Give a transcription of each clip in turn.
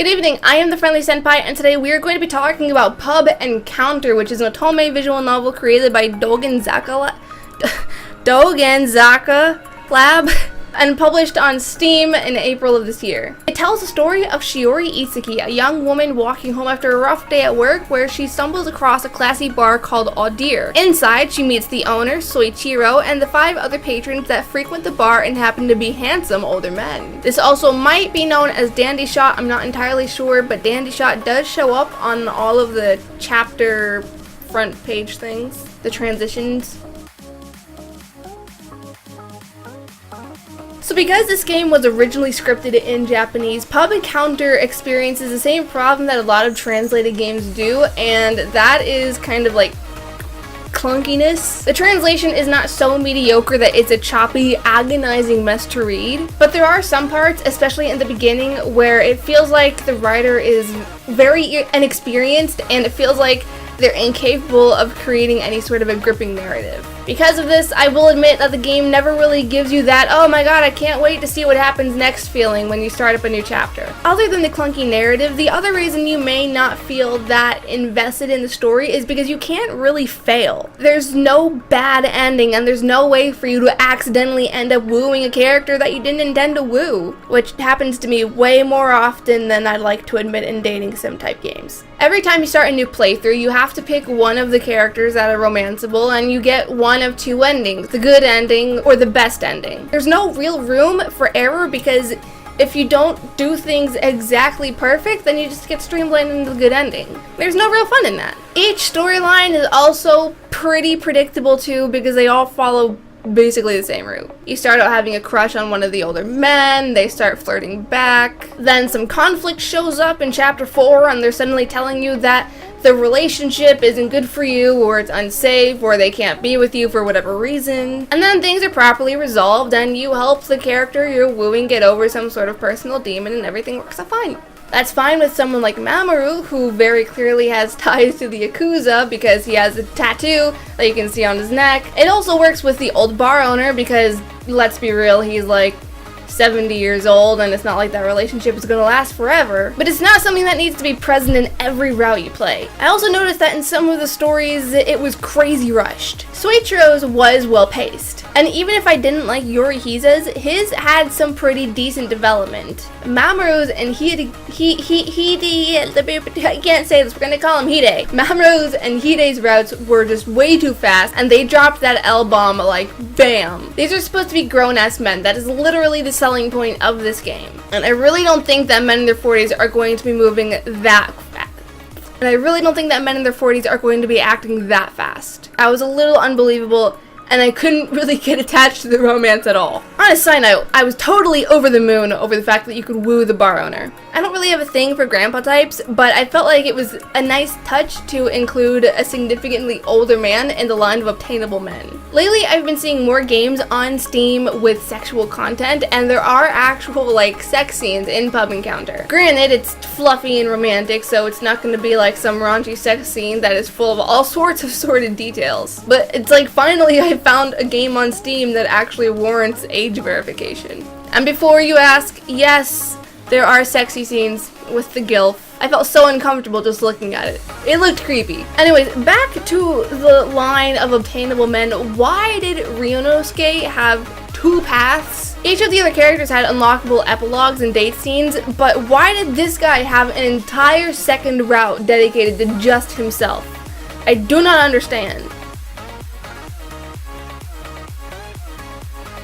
Good evening, I am the Friendly Senpai, and today we are going to be talking about Pub Encounter, which is an otome visual novel created by Dogenzaka Lab and published on Steam in April of this year. It tells the story of Shiori Itsuki, a young woman walking home after a rough day at work where she stumbles across a classy bar called Audire. Inside, she meets the owner, Soichiro, and the 5 other patrons that frequent the bar and happen to be handsome older men. This also might be known as Dandy Shot, I'm not entirely sure, but Dandy Shot does show up on all of the chapter front page things, the transitions. So because this game was originally scripted in Japanese, Pub Encounter experiences the same problem that a lot of translated games do, and that is kind of like clunkiness. The translation is not so mediocre that it's a choppy, agonizing mess to read, but there are some parts, especially in the beginning, where it feels like the writer is very inexperienced and it feels like they're incapable of creating any sort of a gripping narrative. Because of this, I will admit that the game never really gives you that, oh my god, I can't wait to see what happens next feeling when you start up a new chapter. Other than the clunky narrative, the other reason you may not feel that invested in the story is because you can't really fail. There's no bad ending, and there's no way for you to accidentally end up wooing a character that you didn't intend to woo, which happens to me way more often than I'd like to admit in dating sim type games. Every time you start a new playthrough, you have to pick one of the characters that are romanceable, and you get one of 2 endings, the good ending or the best ending. There's no real room for error because if you don't do things exactly perfect, then you just get streamlined into the good ending. There's no real fun in that. Each storyline is also pretty predictable too because they all follow basically the same route. You start out having a crush on one of the older men, they start flirting back, then some conflict shows up in chapter 4 and they're suddenly telling you that the relationship isn't good for you, or it's unsafe, or they can't be with you for whatever reason. And then things are properly resolved and you help the character you're wooing get over some sort of personal demon and everything works out fine. That's fine with someone like Mamoru, who very clearly has ties to the Yakuza because he has a tattoo that you can see on his neck. It also works with the old bar owner because, let's be real, he's like 70 years old and it's not like that relationship is going to last forever, but it's not something that needs to be present in every route you play. I also noticed that in some of the stories it was crazy rushed. Soichiro's was well paced, and even if I didn't like Yorihiza's, his had some pretty decent development. Mamoru's and I can't say this, we're gonna call him Hide. Mamoru's and Hide's routes were just way too fast and they dropped that L-bomb like bam. These are supposed to be grown-ass men, that is literally the selling point of this game. And I really don't think that men in their 40s are going to be moving that fast. And I really don't think that men in their 40s are going to be acting that fast. I was a little unbelievable and I couldn't really get attached to the romance at all. On a side note, I was totally over the moon over the fact that you could woo the bar owner. I don't really have a thing for grandpa types, but I felt like it was a nice touch to include a significantly older man in the line of obtainable men. Lately, I've been seeing more games on Steam with sexual content, and there are actual, like, sex scenes in Pub Encounter. Granted, it's fluffy and romantic, so it's not going to be like some raunchy sex scene that is full of all sorts of sordid details. But it's like, finally, I found a game on Steam that actually warrants age verification. And before you ask, yes, there are sexy scenes with the gilf. I felt so uncomfortable just looking at it. It looked creepy. Anyways, back to the line of obtainable men. Why did Ryunosuke have 2 paths? Each of the other characters had unlockable epilogues and date scenes, but why did this guy have an entire second route dedicated to just himself? I do not understand.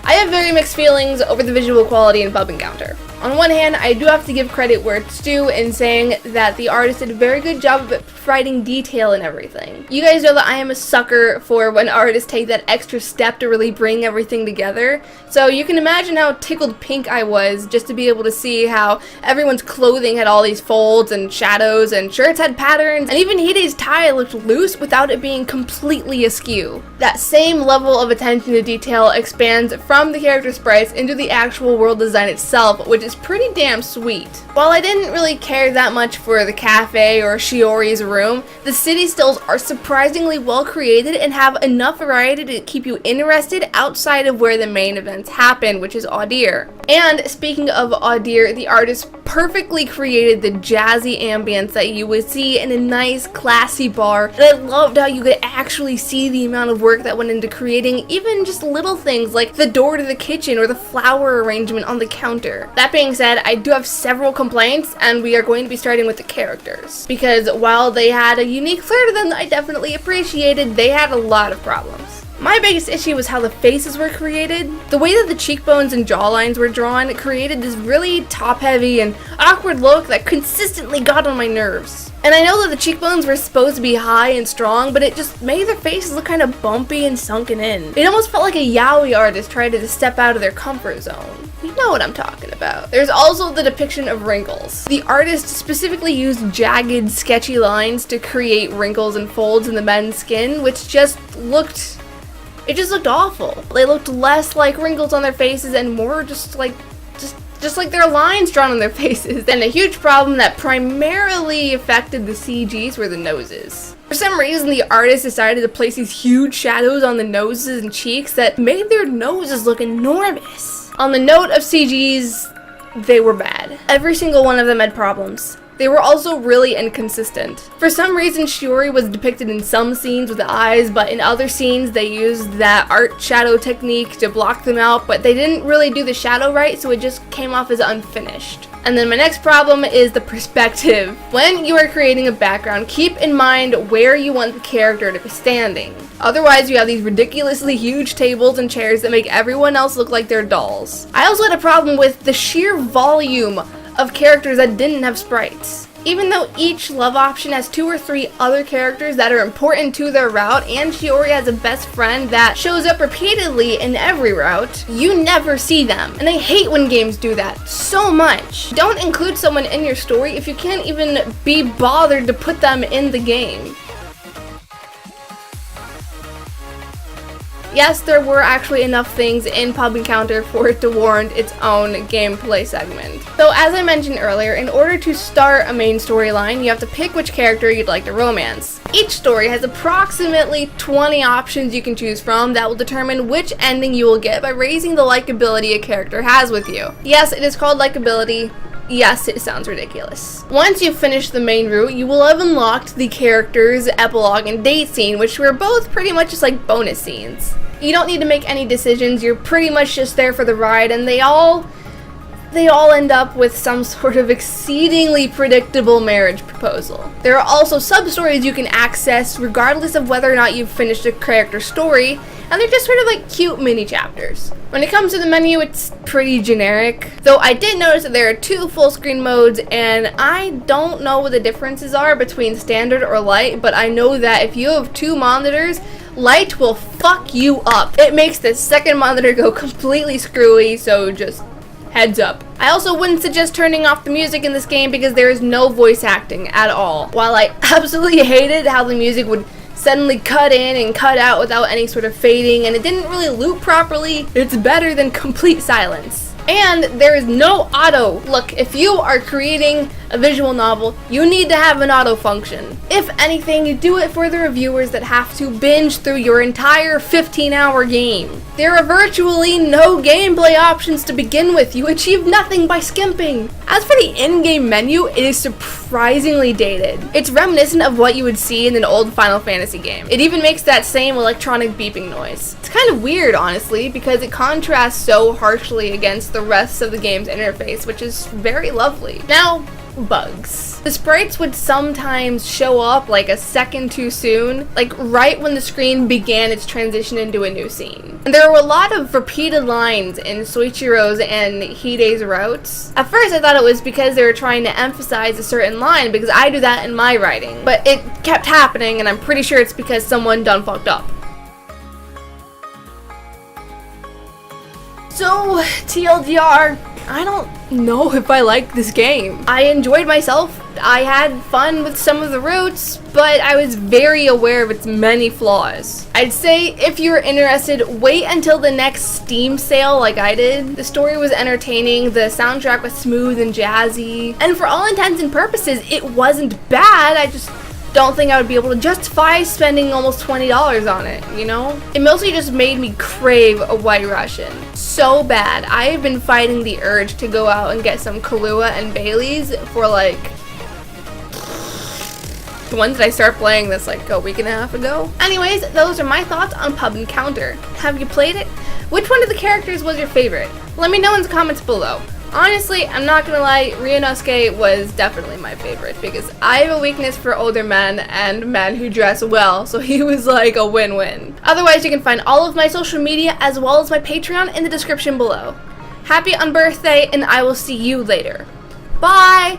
I have very mixed feelings over the visual quality in Pub Encounter. On one hand, I do have to give credit where it's due in saying that the artist did a very good job of providing detail and everything. You guys know that I am a sucker for when artists take that extra step to really bring everything together, so you can imagine how tickled pink I was just to be able to see how everyone's clothing had all these folds and shadows and shirts had patterns, and even Hide's tie looked loose without it being completely askew. That same level of attention to detail expands from the character sprites into the actual world design itself, which is pretty damn sweet. While I didn't really care that much for the cafe or Shiori's room, the city stills are surprisingly well created and have enough variety to keep you interested outside of where the main events happen, which is Audire. And speaking of Audire, the artist perfectly created the jazzy ambience that you would see in a nice, classy bar, and I loved how you could actually see the amount of work that went into creating even just little things like the door to the kitchen or the flower arrangement on the counter. That being said, I do have several complaints, and we are going to be starting with the characters, because while they had a unique flair to them that I definitely appreciated, they had a lot of problems. My biggest issue was how the faces were created. The way that the cheekbones and jawlines were drawn created this really top-heavy and awkward look that consistently got on my nerves. And I know that the cheekbones were supposed to be high and strong, but it just made their faces look kind of bumpy and sunken in. It almost felt like a yaoi artist tried to step out of their comfort zone. You know what I'm talking about. There's also the depiction of wrinkles. The artist specifically used jagged, sketchy lines to create wrinkles and folds in the men's skin, which just looked awful. They looked less like wrinkles on their faces and more just like there are lines drawn on their faces. And a huge problem that primarily affected the CGs were the noses. For some reason, the artist decided to place these huge shadows on the noses and cheeks that made their noses look enormous. On the note of CGs, they were bad. Every single one of them had problems. They were also really inconsistent. For some reason, Shiori was depicted in some scenes with the eyes, but in other scenes they used that art shadow technique to block them out, but they didn't really do the shadow right, so it just came off as unfinished. And then my next problem is the perspective. When you are creating a background, keep in mind where you want the character to be standing. Otherwise, you have these ridiculously huge tables and chairs that make everyone else look like they're dolls. I also had a problem with the sheer volume of characters that didn't have sprites. Even though each love option has 2 or 3 other characters that are important to their route, and Shiori has a best friend that shows up repeatedly in every route, you never see them. And I hate when games do that so much. Don't include someone in your story if you can't even be bothered to put them in the game. Yes, there were actually enough things in Pub Encounter for it to warrant its own gameplay segment. So as I mentioned earlier, in order to start a main storyline, you have to pick which character you'd like to romance. Each story has approximately 20 options you can choose from that will determine which ending you will get by raising the likability a character has with you. Yes, it is called likability. Yes, it sounds ridiculous. Once you've finished the main route, you will have unlocked the character's epilogue and date scene, which were both pretty much just like bonus scenes. You don't need to make any decisions, you're pretty much just there for the ride, and they all end up with some sort of exceedingly predictable marriage proposal. There are also sub-stories you can access regardless of whether or not you've finished a character's story, and they're just sort of like cute mini chapters. When it comes to the menu, it's pretty generic, though I did notice that there are 2 full screen modes, and I don't know what the differences are between standard or light, but I know that if you have 2 monitors, light will fuck you up. It makes the second monitor go completely screwy, so just heads up. I also wouldn't suggest turning off the music in this game because there is no voice acting at all. While I absolutely hated how the music would suddenly cut in and cut out without any sort of fading, and it didn't really loop properly, it's better than complete silence. And there is no auto. Look, if you are creating a visual novel, you need to have an auto function. If anything, you do it for the reviewers that have to binge through your entire 15-hour game. There are virtually no gameplay options to begin with. You achieve nothing by skimping. As for the in-game menu, it is surprisingly dated. It's reminiscent of what you would see in an old Final Fantasy game. It even makes that same electronic beeping noise. It's kind of weird, honestly, because it contrasts so harshly against the rest of the game's interface, which is very lovely. Now, bugs. The sprites would sometimes show up like a second too soon, like right when the screen began its transition into a new scene. And there were a lot of repeated lines in Soichiro's and Hide's routes. At first I thought it was because they were trying to emphasize a certain line, because I do that in my writing, but it kept happening, and I'm pretty sure it's because someone done fucked up. So, TLDR, I don't know if I like this game. I enjoyed myself. I had fun with some of the routes, but I was very aware of its many flaws. I'd say if you're interested, wait until the next Steam sale like I did. The story was entertaining, the soundtrack was smooth and jazzy, and for all intents and purposes, it wasn't bad. I just don't think I would be able to justify spending almost $20 on it, you know? It mostly just made me crave a White Russian so bad. I have been fighting the urge to go out and get some Kahlua and Bailey's for like, when did I start playing this? Like a week and a half ago? Anyways, those are my thoughts on Pub Encounter. Have you played it? Which one of the characters was your favorite? Let me know in the comments below. Honestly, I'm not gonna lie, Ryunosuke was definitely my favorite because I have a weakness for older men and men who dress well, so he was like a win-win. Otherwise, you can find all of my social media as well as my Patreon in the description below. Happy unbirthday, and I will see you later. Bye!